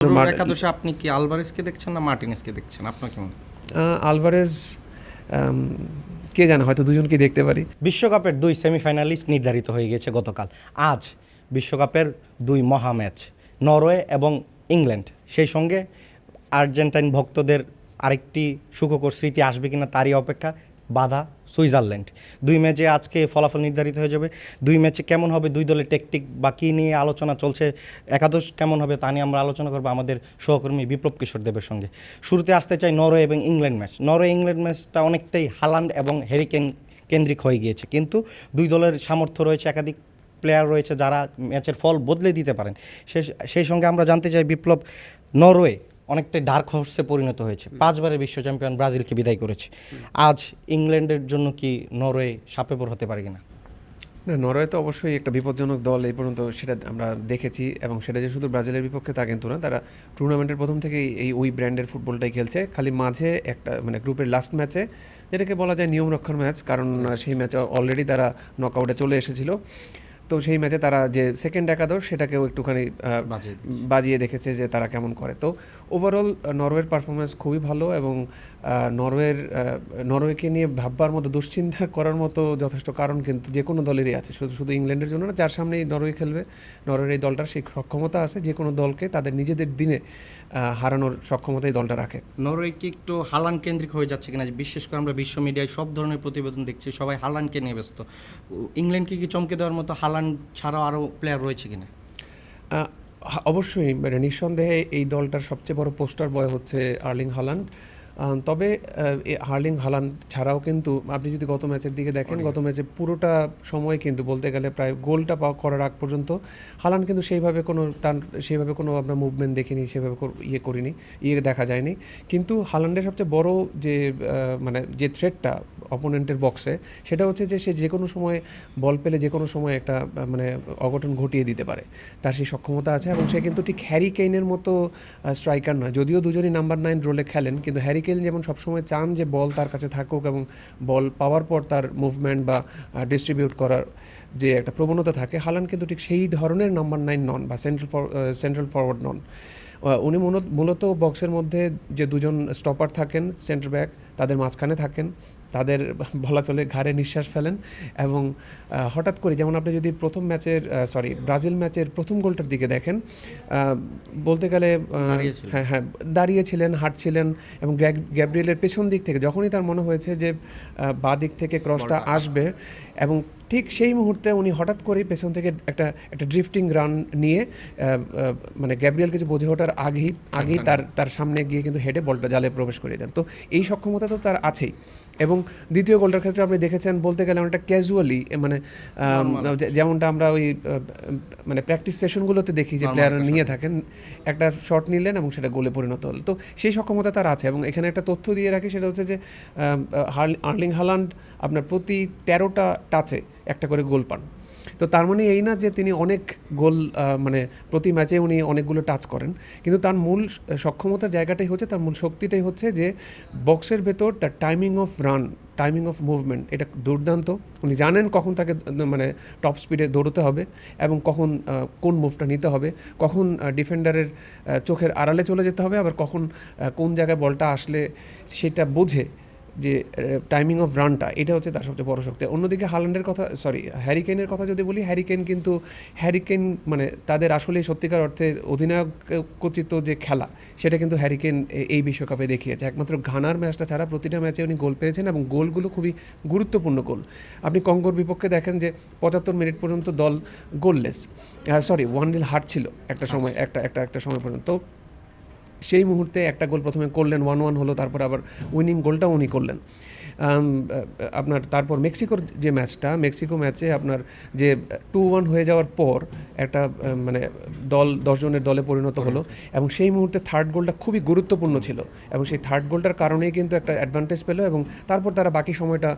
একাদশে আপনি কি আলভারেজকে দেখছেন না মার্টিনেজকে দেখছেন? আপনার কেমন? আলভারেজ, কে জানে, হয়তো দুজনকে দেখতে পারি। বিশ্বকাপের 2 সেমিফাইনালিস্ট নির্ধারিত হয়ে গেছে গতকাল। আজ বিশ্বকাপের 2 মহা ম্যাচ, নরওয়ে এবং ইংল্যান্ড। সেই সঙ্গে আর্জেন্টাইন ভক্তদের আরেকটি সুখকর স্মৃতি আসবে কিনা তারই অপেক্ষা। বাধা সুইজারল্যান্ড। 2 ম্যাচে আজকে ফলাফল নির্ধারিত হয়ে যাবে। 2 ম্যাচে কেমন হবে, 2 দলের টেকটিক বা কী নিয়ে আলোচনা চলছে, একাদশ কেমন হবে তা নিয়ে আমরা আলোচনা করবো আমাদের সহকর্মী বিপ্লব কিশোর দেবের সঙ্গে। শুরুতে আসতে চাই নরওয়ে এবং ইংল্যান্ড ম্যাচ। নরওয়ে ইংল্যান্ড ম্যাচটা অনেকটাই হালান্ড এবং হ্যারি কেন কেন্দ্রিক হয়ে গিয়েছে, কিন্তু 2 দলের সামর্থ্য রয়েছে, একাধিক প্লেয়ার রয়েছে যারা ম্যাচের ফল বদলে দিতে পারেন। সেই সঙ্গে আমরা জানতে চাই বিপ্লব, নরওয়ে অনেকটাই ডার্ক হর্সে পরিণত হয়েছে, 5 বারের বিশ্ব চ্যাম্পিয়ন ব্রাজিলকে বিদায় করেছে। আজ ইংল্যান্ডের জন্য কি নরওয়ে সাপেবর হতে পারে কিনা? না, নরওয়ে তো অবশ্যই একটা বিপজ্জনক দল, এই পর্যন্ত সেটা আমরা দেখেছি, এবং সেটা যে শুধু ব্রাজিলের বিপক্ষে তা কিন্তু না, তারা টুর্নামেন্টের প্রথম থেকেই ওই ব্র্যান্ডের ফুটবলটাই খেলছে। খালি মাঝে একটা গ্রুপের লাস্ট ম্যাচে, যেটাকে বলা যায় নিয়ম রক্ষার ম্যাচ, কারণ সেই ম্যাচে অলরেডি তারা নকআউটে চলে এসেছিল। তো সেই ম্যাচে তারা যে সেকেন্ড একাদশ সেটাকেও একটুখানি বাজিয়ে দেখেছে যে তারা কেমন করে। তো ওভারঅল নরওয়ের পারফরমেন্স খুবই ভালো, এবং নরওয়েকে নিয়ে ভাববার মতো, দুশ্চিন্তা করার মতো যথেষ্ট কারণ কিন্তু যে কোনো দলেরই আছে, শুধু ইংল্যান্ডের জন্য না, যার সামনেই নরওয়ে খেলবে, নরওয়ের এই দলটার সেই সক্ষমতা আছে যে কোনো দলকে তাদের নিজেদের দিনে হারানোর সক্ষমতা এই দলটা রাখে। নরওয়ে কি একটু হালান্ড কেন্দ্রিক হয়ে যাচ্ছে কিনা? বিশেষ করে আমরা বিশ্ব মিডিয়ায় সব ধরনের প্রতিবেদন দেখছি, সবাই হালান্ডকে নিয়ে ব্যস্ত। ইংল্যান্ডকে কি চমকে দেওয়ার মতো হালান্ড ছাড়াও আরও প্লেয়ার রয়েছে কিনা? অবশ্যই, নিঃসন্দেহে এই দলটার সবচেয়ে বড় পোস্টার বয় হচ্ছে আর্লিং হালান্ড। তবে আর্লিং হালান্ড ছাড়াও কিন্তু আপনি যদি গত ম্যাচের দিকে দেখেন, গত ম্যাচে পুরোটা সময় কিন্তু বলতে গেলে প্রায় গোলটা করার আগ পর্যন্ত হালান্ড কিন্তু সেইভাবে কোনো আমরা মুভমেন্ট দেখিনি, সেভাবে দেখা যায়নি। কিন্তু হালান্ডের সবচেয়ে বড় যে থ্রেটটা অপোনেন্টের বক্সে, সেটা হচ্ছে যে সে যে কোনো সময় বল পেলে যে কোনো সময় একটা অঘটন ঘটিয়ে দিতে পারে, তার সেই সক্ষমতা আছে। এবং সে কিন্তু ঠিক হ্যারি কেইনের মতো স্ট্রাইকার নয়, যদিও দুজনই নাম্বার 9 রোলে খেলেন, কিন্তু হ্যারি কেইন যেমন সবসময় চান যে বল তার কাছে থাকুক এবং বল পাওয়ার পর তার মুভমেন্ট বা ডিস্ট্রিবিউট করার যে একটা প্রবণতা থাকে, হালান্ড কিন্তু ঠিক সেই ধরনের নাম্বার 9 নন বা সেন্ট্রাল ফরওয়ার্ড নন। উনি মূলত বক্সের মধ্যে যে দুজন স্টপার থাকেন, সেন্টার ব্যাক, তাদের মাঝখানে থাকেন, তাদের বলা চলে ঘাড়ে নিঃশ্বাস ফেলেন। এবং হঠাৎ করে, যেমন আপনি যদি ব্রাজিল ম্যাচের প্রথম গোলটার দিকে দেখেন, বলতে গেলে দাঁড়িয়েছিলেন, হাঁটছিলেন, এবং গ্যাব্রিয়েলের পেছন দিক থেকে যখনই তার মনে হয়েছে যে বাঁ দিক থেকে ক্রসটা আসবে, এবং ঠিক সেই মুহূর্তে উনি হঠাৎ করেই পেছন থেকে একটা ড্রিফটিং রান নিয়ে গ্যাব্রিয়েলকে যে বোঝে ওঠার আগেই তার সামনে গিয়ে কিন্তু হেডে বলটা জালে প্রবেশ করে দেন। তো এই সক্ষমতা তো তার আছেই। এবং দ্বিতীয় গোলটার ক্ষেত্রে আপনি দেখেছেন, বলতে গেলে অনেকটা ক্যাজুয়ালি, যেমনটা আমরা ওই প্র্যাকটিস সেশনগুলোতে দেখি যে প্লেয়াররা নিয়ে থাকেন, একটা শট নিলেন এবং সেটা গোলে পরিণত হলো। তো সেই সক্ষমতা তার আছে। এবং এখানে একটা তথ্য দিয়ে রাখি, সেটা হচ্ছে যে আর্লিং হালান্ড আপনার প্রতি 13টা টাচে একটা করে গোল পান। তো তার মানে এই না যে তিনি অনেক গোল প্রতি ম্যাচে উনি অনেকগুলো টাচ করেন, কিন্তু তার মূল সক্ষমতার জায়গাটাই হচ্ছে, তার মূল শক্তিটাই হচ্ছে যে বক্সের ভেতর তার timing of run, timing of movement, এটা দুর্দান্ত। উনি জানেন কখন তাকে টপ স্পিডে দৌড়তে হবে, এবং কখন কোন মুভটা নিতে হবে, কখন ডিফেন্ডারের চোখের আড়ালে চলে যেতে হবে, আবার কখন কোন জায়গায় বলটা আসলে সেটা বোঝে যে টাইমিং অফ রানটা, এটা হচ্ছে তার সবচেয়ে বড় শক্তি। অন্যদিকে হ্যারি কেইনের কথা যদি বলি, হ্যারি কেইন তাদের আসলে সত্যিকার অর্থে অধিনায়কোচিত যে খেলা, সেটা কিন্তু হ্যারি কেইন এই বিশ্বকাপে দেখিয়েছে। একমাত্র ঘানার ম্যাচটা ছাড়া প্রতিটা ম্যাচে উনি গোল পেয়েছেন, এবং গোলগুলো খুবই গুরুত্বপূর্ণ গোল। আপনি কঙ্গোর বিপক্ষে দেখেন যে 75 মিনিট পর্যন্ত দল গোললেস, 1-0 হারছিল একটা সময়, একটা সময় পর্যন্ত। সেই মুহূর্তে একটা গোল প্রথমে করলেন, 1-1 হলো, তারপর আবার উইনিং গোলটাও উনি করলেন। আপনার তারপর মেক্সিকো ম্যাচে আপনার যে 2-1 হয়ে যাওয়ার পর একটা দল 10 জনের দলে পরিণত হলো, এবং সেই মুহূর্তে থার্ড গোলটা খুবই গুরুত্বপূর্ণ ছিল, এবং সেই থার্ড গোলটার কারণেই কিন্তু একটা অ্যাডভান্টেজ পেলো, এবং তারপর তারা বাকি সময়টা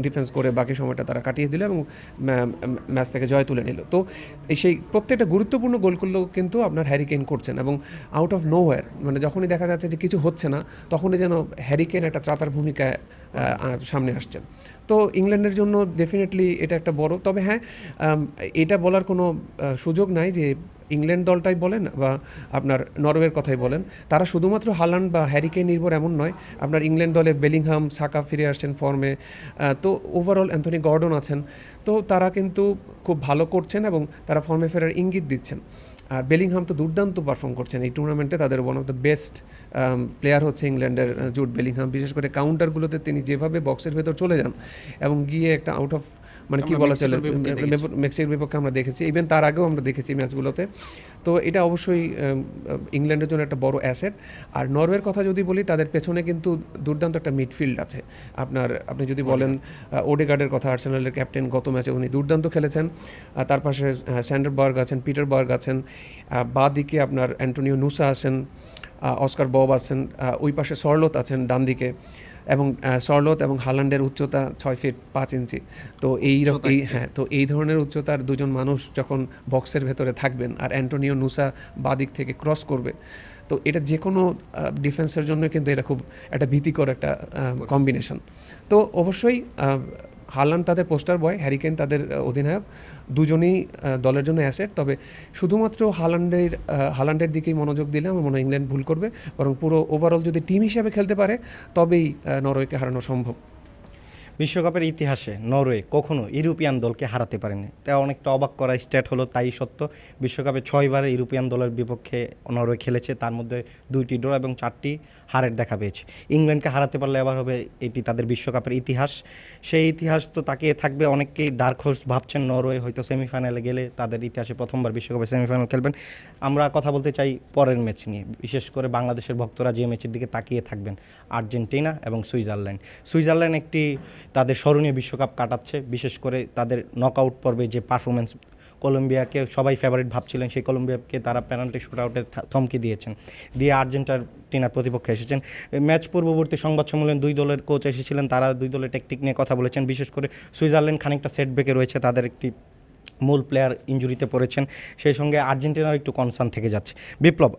ডিফেন্স করে বাকি সময়টা তারা কাটিয়ে দিল, এবং ম্যাচ থেকে জয় তুলে নিল। তো সেই প্রত্যেকটা গুরুত্বপূর্ণ গোলগুলো কিন্তু আপনার হ্যারি কেইন করছেন, এবং আউট অফ নোওয়্যার, যখনই দেখা যাচ্ছে যে কিছু হচ্ছে না, তখনই যেন হ্যারি কেইন একটা চাতার ভূমিকায় সামনে আসছেন। তো ইংল্যান্ডের জন্য ডেফিনেটলি এটা একটা বড়, তবে হ্যাঁ এটা বলার কোনো সুযোগ নাই যে ইংল্যান্ড দলটাই বলেন বা আপনার নরওয়ের কথাই বলেন, তারা শুধুমাত্র হালান্ড বা হ্যারি কেইন নির্ভর এমন নয়। আপনার ইংল্যান্ড দলে বেলিংহাম, সাকা ফিরে আসছেন ফর্মে, তো ওভারঅল অ্যান্থনি গর্ডন আছেন, তো তারা কিন্তু খুব ভালো করছেন এবং তারা ফর্মে ফেরার ইঙ্গিত দিচ্ছেন। আর বেলিংহাম তো দুর্দান্ত পারফর্ম করছেন এই টুর্নামেন্টে, তাদের one of the best player হচ্ছে ইংল্যান্ডের জুড বেলিংহাম। বিশেষ করে কাউন্টারগুলোতে তিনি যেভাবে বক্সের ভেতর চলে যান এবং গিয়ে একটা আউট অফ মানে কি বলা চলে, মেক্সিকোর বিপক্ষে আমরা দেখেছি, ইভেন তার আগেও আমরা দেখেছি ম্যাচগুলোতে। তো এটা অবশ্যই ইংল্যান্ডের জন্য একটা বড় অ্যাসেট। আর নরওয়ের কথা যদি বলি, তাদের পেছনে কিন্তু দুর্দান্ত একটা মিডফিল্ড আছে। আপনি যদি বলেন ওডেগার্ডের কথা, আর্সেনালের ক্যাপ্টেন, গত ম্যাচে উনি দুর্দান্ত খেলেছেন। তার পাশে স্যান্ডারবার্গ আছেন, পিটার বার্গ আছেন, বাঁ দিকে আপনার অ্যান্টোনিও নুসা আছেন, অস্কার বব আছেন, ওই পাশে সরলট আছেন ডান দিকে, এবং সরলট এবং হালান্ডের উচ্চতা 6 ফিট 5 ইঞ্চি। তো তো এই ধরনের উচ্চতার দুজন মানুষ যখন বক্সের ভেতরে থাকবেন আর অ্যান্টোনিও নুসা বাদিক থেকে ক্রস করবে, তো এটা যে কোনো ডিফেন্সের জন্য কিন্তু এটা খুব একটা ভীতিকর একটা কম্বিনেশন। তো অবশ্যই হালান্ড তাদের পোস্টার বয়, হ্যারি কেইন তাদের অধিনায়ক, দুজনেই দলের জন্য অ্যাসেট। তবে শুধুমাত্র হালান্ডের দিকেই মনোযোগ দিলে আমার মনে হয় ইংল্যান্ড ভুল করবে, বরং পুরো ওভারঅল যদি টিম হিসাবে খেলতে পারে তবেই নরওয়েকে হারানো সম্ভব। বিশ্বকাপের ইতিহাসে নরওয়ে কখনো ইউরোপিয়ান দলকে হারাতে পারেনি, এটা অনেকটা অবাক করা স্ট্যাট হলো, তাই সত্য। বিশ্বকাপে 6বার ইউরোপিয়ান দলের বিপক্ষে নরওয়ে খেলেছে, তার মধ্যে 2টি ড্র এবং 4টি হারের দেখা পেয়েছে। ইংল্যান্ডকে হারাতে পারলে এবার হবে এটি তাদের বিশ্বকাপের ইতিহাস। সেই ইতিহাস তো তাকিয়ে থাকবে, অনেকেই ডার্ক হর্স ভাবছেন নরওয়ে হয়তো সেমিফাইনালে গেলে তাদের ইতিহাসে প্রথমবার বিশ্বকাপে সেমিফাইনাল খেলবেন। আমরা কথা বলতে চাই পরের ম্যাচ নিয়ে, বিশেষ করে বাংলাদেশের ভক্তরা যে ম্যাচের দিকে তাকিয়ে থাকবেন, আর্জেন্টিনা এবং সুইজারল্যান্ড একটি তাদের স্মরণীয় বিশ্বকাপ কাটাচ্ছে। বিশেষ করে তাদের নকআউট পর্বে যে পারফরমেন্স, কলম্বিয়াকে সবাই ফেভারিট ভাবছিলেন, সেই কলম্বিয়াকে তারা পেনাল্টি শুটআউটে থমকে দিয়ে আর্জেন্টিনার প্রতিপক্ষে এসেছেন। ম্যাচ পূর্ববর্তী সংবাদ সম্মেলনে 2 দলের কোচ এসেছিলেন, তারা 2 দলের ট্যাকটিক নিয়ে কথা বলেছেন। বিশেষ করে সুইজারল্যান্ড খানিকটা সেটব্যাকে রয়েছে, তাদের একটি মূল প্লেয়ার ইনজুরিতে পড়েছেন, সেই সঙ্গে আর্জেন্টিনার একটু কনসার্ন থেকে যাচ্ছে। বিপ্লব,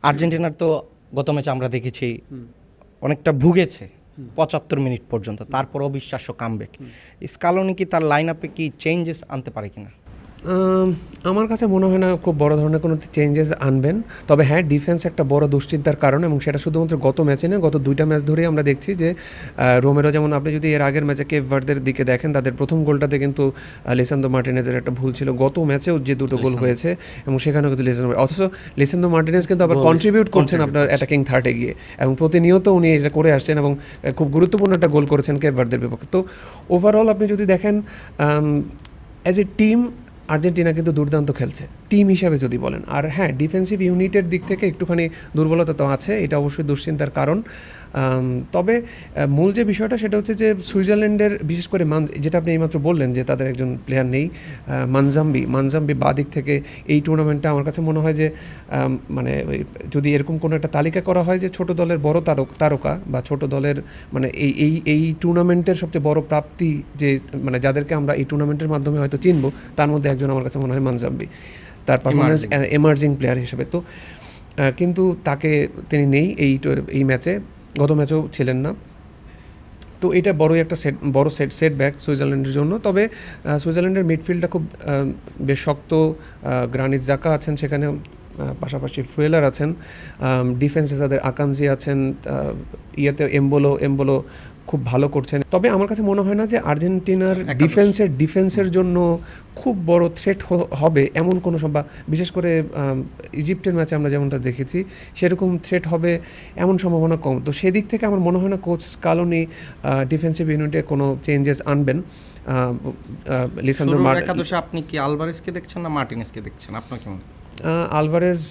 আর্জেন্টিনার তো গত ম্যাচে আমরা দেখেছি অনেকটা ভুগেছে 75 মিনিট পর্যন্ত, তারপর অবিশ্বাস্য কামব্যাক। স্কালোনি কি তার লাইন আপে কি চেঞ্জেস আনতে পারে কিনা? আমার কাছে মনে হয় না খুব বড় ধরনের কোনো চেঞ্জেস আনবেন। তবে হ্যাঁ, ডিফেন্স একটা বড় দুশ্চিন্তার কারণ, এবং সেটা শুধুমাত্র গত ম্যাচে নয়, গত 2টা ম্যাচ ধরেই আমরা দেখছি যে রোমেরো, যেমন আপনি যদি এর আগের ম্যাচে কেপ ভার্দের দিকে দেখেন, তাদের প্রথম গোলটাতে কিন্তু লিসান্দ্রো মার্টিনেজের একটা ভুল ছিল। গত ম্যাচেও যে 2টো গোল হয়েছে এবং সেখানেও কিন্তু অথচ লিসান্দ্রো মার্টিনেজ কিন্তু আবার কন্ট্রিবিউট করছেন আপনার অ্যাটাকিং থার্ডে গিয়ে, এবং প্রতিনিয়ত উনি এটা করে আসছেন এবং খুব গুরুত্বপূর্ণ একটা গোল করেছেন কেপ ভার্দের বিপক্ষে। তো ওভারঅল আপনি যদি দেখেন অ্যাজ এ টিম আর্জেন্টিনা কিন্তু দুর্দান্ত খেলছে টিম হিসাবে যদি বলেন। আর হ্যাঁ, ডিফেন্সিভ ইউনিটের দিক থেকে একটুখানি দুর্বলতা তো আছে, এটা অবশ্যই দুশ্চিন্তার কারণ। তবে মূল যে বিষয়টা সেটা হচ্ছে যে সুইজারল্যান্ডের বিশেষ করে যেটা আপনি এইমাত্র বললেন যে তাদের একজন প্লেয়ার নেই, মানজাম্বি বাঁ দিক থেকে এই টুর্নামেন্টটা আমার কাছে মনে হয় যে মানে যদি এরকম কোনো একটা তালিকা করা হয় যে ছোট দলের বড় তারকা বা ছোট দলের মানে এই টুর্নামেন্টের সবচেয়ে বড় প্রাপ্তি যে মানে যাদেরকে আমরা এই টুর্নামেন্টের মাধ্যমে হয়তো চিনব, তার মধ্যে একজন আমার কাছে মনে হয় মানজাম্বি, তার পারফরমেন্স এমার্জিং প্লেয়ার হিসেবে। তো কিন্তু তিনি নেই এই ম্যাচে, গত ম্যাচেও ছিলেন না। তো এটা বড়ই একটা সেটব্যাক সুইজারল্যান্ডের জন্য। তবে সুইজারল্যান্ডের মিডফিল্ডটা খুব বেশ শক্ত, গ্রানিট জাকা আছেন সেখানে, পাশাপাশি ফ্রুয়েলার আছেন, ডিফেন্সে তাদের আকানজি আছেন, এমবোলো খুব ভালো করছেন। তবে আমার কাছে মনে হয় না যে আর্জেন্টিনার ডিফেন্সের জন্য খুব বড় থ্রেট হবে এমন কোনো বিশেষ করে ইজিপ্টের ম্যাচে আমরা যেমনটা দেখেছি সেরকম থ্রেট হবে এমন সম্ভাবনা কম। তো সেদিক থেকে আমার মনে হয় না কোচ স্কালোনি ডিফেন্সিভ ইউনিটে কোনো চেঞ্জেস আনবেন। লিসান্দ্রো একাদশে আপনি কি আলভারেজকে দেখছেন না মার্টিনেজকে দেখছেন? আপনার কেমন? আলভারেজ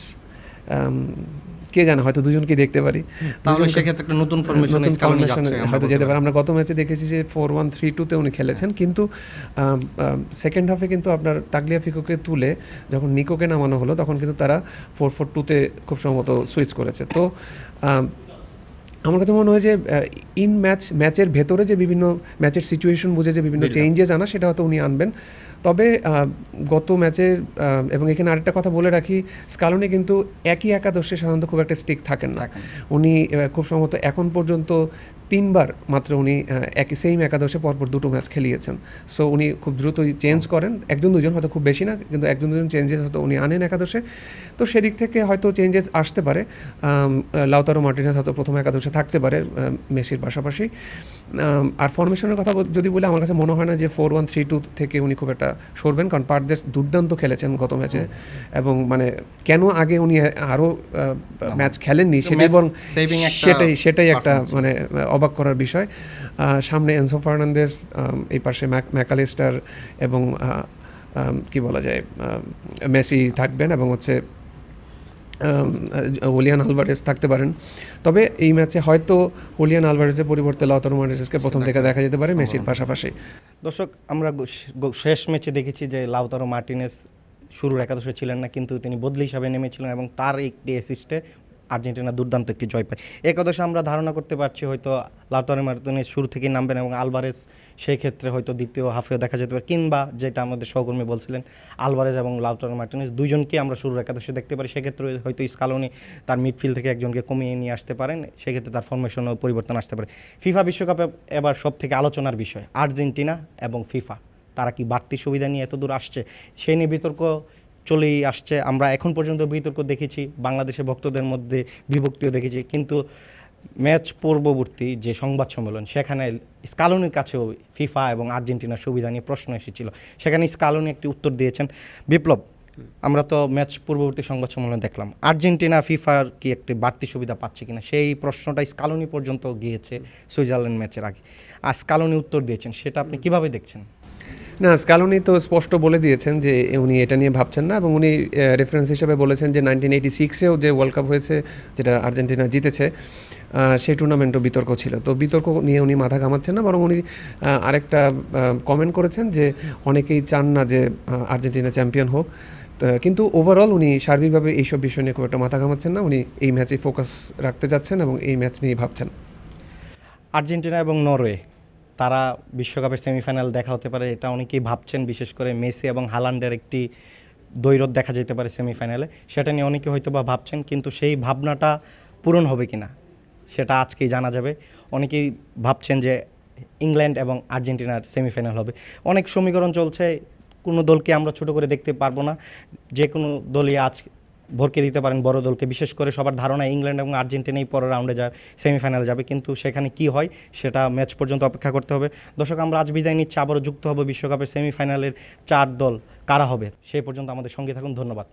কে জানে, হয়তো দুজনকে দেখতে পারি, তাহলে সেক্ষেত্রে একটা নতুন ফরমেশন হয়তো যেতে পারে। আমরা গত ম্যাচে দেখেছি যে 4-1-3-2-তে উনি খেলেছেন, কিন্তু সেকেন্ড হাফে কিন্তু আপনার তাগলিয়াফিকোকে তুলে যখন নিকোকে নামানো হলো তখন কিন্তু তারা 4-4-2-তে খুব সম্ভবত সুইচ করেছে। তো আমার কাছে মনে হয় যে ম্যাচের ভেতরে যে বিভিন্ন ম্যাচের সিচুয়েশন বুঝে যে বিভিন্ন চেঞ্জেস আনা সেটা হয়তো উনি আনবেন। তবে গত ম্যাচের এবং এখানে আরেকটা কথা বলে রাখি, স্কালোনি কিন্তু একই একাদশে সাধারণত খুব একটা স্টিক থাকেন না। উনি খুব সম্ভবত এখন পর্যন্ত 3বার মাত্র উনি একই সেম একাদশে পরপর 2টো ম্যাচ খেলিয়েছেন। সো উনি খুব দ্রুতই চেঞ্জ করেন, 1-2 জন হয়তো খুব বেশি না, কিন্তু 1-2 জন চেঞ্জেস হয়তো উনি আনেন একাদশে। তো সেদিক থেকে হয়তো চেঞ্জেস আসতে পারে। লাউতারো মার্টিনেজ হয়তো প্রথম একাদশে থাকতে পারে মেসির পাশাপাশি। আর ফরমেশনের কথা যদি বলি, আমার কাছে মনে হয় না যে 4-1-3-2 থেকে উনি খুব একটা সরবেন, কারণ পারদেস দুর্দান্ত খেলেছেন গত ম্যাচে। এবং মানে কেন আগে উনি আরও ম্যাচ খেলেননি সেটাই বরং সেটাই একটা মানে অবাক করার বিষয়। সামনে এনসো ফার্নান্দেস, এই পাশে ম্যাকালিস্টার এবং কি বলা যায় মেসি থাকবেন, এবং হচ্ছে হুলিয়ান আলভারেজ থাকতে পারেন। তবে এই ম্যাচে হয়তো হুলিয়ান আলভারেজের পরিবর্তে লাউতারো মার্টিনেজকে প্রথম থেকে দেখা যেতে পারে মেসির পাশাপাশি। দর্শক, আমরা শেষ ম্যাচে দেখেছি যে লাউতারো মার্টিনেজ শুরুর একাদশে ছিলেন না, কিন্তু তিনি বদলি হিসাবে নেমেছিলেন এবং তার একটি অ্যাসিস্টে আর্জেন্টিনা দুর্দান্ত একটি জয় পায়। একাদশে আমরা ধারণা করতে পারছি হয়তো লাউতারো মার্টিনেজ শুরু থেকেই নামবেন এবং আলভারেজ সেই ক্ষেত্রে হয়তো দ্বিতীয় হাফেও দেখা যেতে পারে, কিংবা যেটা আমাদের সহকর্মী বলছিলেন আলভারেজ এবং লাউতারো মার্টিনেজ দুইজনকে আমরা শুরুর একাদশে দেখতে পারি। সেক্ষেত্রে হয়তো স্কালোনি তার মিডফিল্ড থেকে একজনকে কমিয়ে নিয়ে আসতে পারেন, সেক্ষেত্রে তার ফরমেশনও পরিবর্তন আসতে পারে। ফিফা বিশ্বকাপে এবার সব থেকে আলোচনার বিষয় আর্জেন্টিনা এবং ফিফা, তারা কি বাড়তি সুবিধা নিয়ে এত দূর আসছে সেই নিয়ে বিতর্ক চলেই আসছে। আমরা এখন পর্যন্ত বিতর্ক দেখেছি, বাংলাদেশের ভক্তদের মধ্যে বিভক্তিও দেখেছি, কিন্তু ম্যাচ পূর্ববর্তী যে সংবাদ সম্মেলন সেখানে স্কালোনির কাছেও ফিফা এবং আর্জেন্টিনার সুবিধা নিয়ে প্রশ্ন এসেছিল, সেখানে স্কালোনি একটি উত্তর দিয়েছেন। বিপ্লব, আমরা তো ম্যাচ পূর্ববর্তী সংবাদ সম্মেলন দেখলাম, আর্জেন্টিনা ফিফার কি একটি বাড়তি সুবিধা পাচ্ছে কিনা সেই প্রশ্নটা স্কালোনি পর্যন্ত গিয়েছে সুইজারল্যান্ড ম্যাচের আগে, আর স্কালোনি উত্তর দিয়েছেন, সেটা আপনি কিভাবে দেখছেন? না, স্কালোনি তো স্পষ্ট বলে দিয়েছেন যে উনি এটা নিয়ে ভাবছেন না, এবং উনি রেফারেন্স হিসেবে বলেছেন যে 1986-এও যে ওয়ার্ল্ড কাপ হয়েছে যেটা আর্জেন্টিনা জিতেছে, সেই টুর্নামেন্টও বিতর্ক ছিল। তো বিতর্ক নিয়ে উনি মাথা ঘামাচ্ছেন না, বরং উনি আরেকটা কমেন্ট করেছেন যে অনেকেই চান না যে আর্জেন্টিনা চ্যাম্পিয়ন হোক, কিন্তু ওভারঅল উনি সার্বিকভাবে এইসব বিষয় নিয়ে খুব একটা মাথা ঘামাচ্ছেন না। উনি এই ম্যাচে ফোকাস রাখতে যাচ্ছেন এবং এই ম্যাচ নিয়েই ভাবছেন। আর্জেন্টিনা এবং নরওয়ে, তারা বিশ্বকাপের সেমিফাইনাল দেখা হতে পারে, এটা অনেকেই ভাবছেন। বিশেষ করে মেসি এবং হালান্ডের একটি দ্বৈরথ দেখা যেতে পারে সেমিফাইনালে, সেটা নিয়ে অনেকে হয়তো বা ভাবছেন, কিন্তু সেই ভাবনাটা পূরণ হবে কি না সেটা আজকেই জানা যাবে। অনেকেই ভাবছেন যে ইংল্যান্ড এবং আর্জেন্টিনার সেমিফাইনাল হবে। অনেক সমীকরণ চলছে, কোনো দলকে আমরা ছোট করে দেখতে পারবো না, যে কোনো দলই আজ ভরকে দিতে পারেন বড় দলকে। বিশেষ করে সবার ধারণা ইংল্যান্ড এবং আর্জেন্টিনাই পরের রাউন্ডে যাবে, সেমিফাইনালে যাবে, কিন্তু সেখানে কি হয় সেটা ম্যাচ পর্যন্ত অপেক্ষা করতে হবে। দর্শক, আমরা আজ বিদায় নিচ্ছি, আবারও যুক্ত হবে বিশ্বকাপের সেমিফাইনালের 4 দল কারা হবে। সেই পর্যন্ত আমাদের সঙ্গে থাকুন, ধন্যবাদ।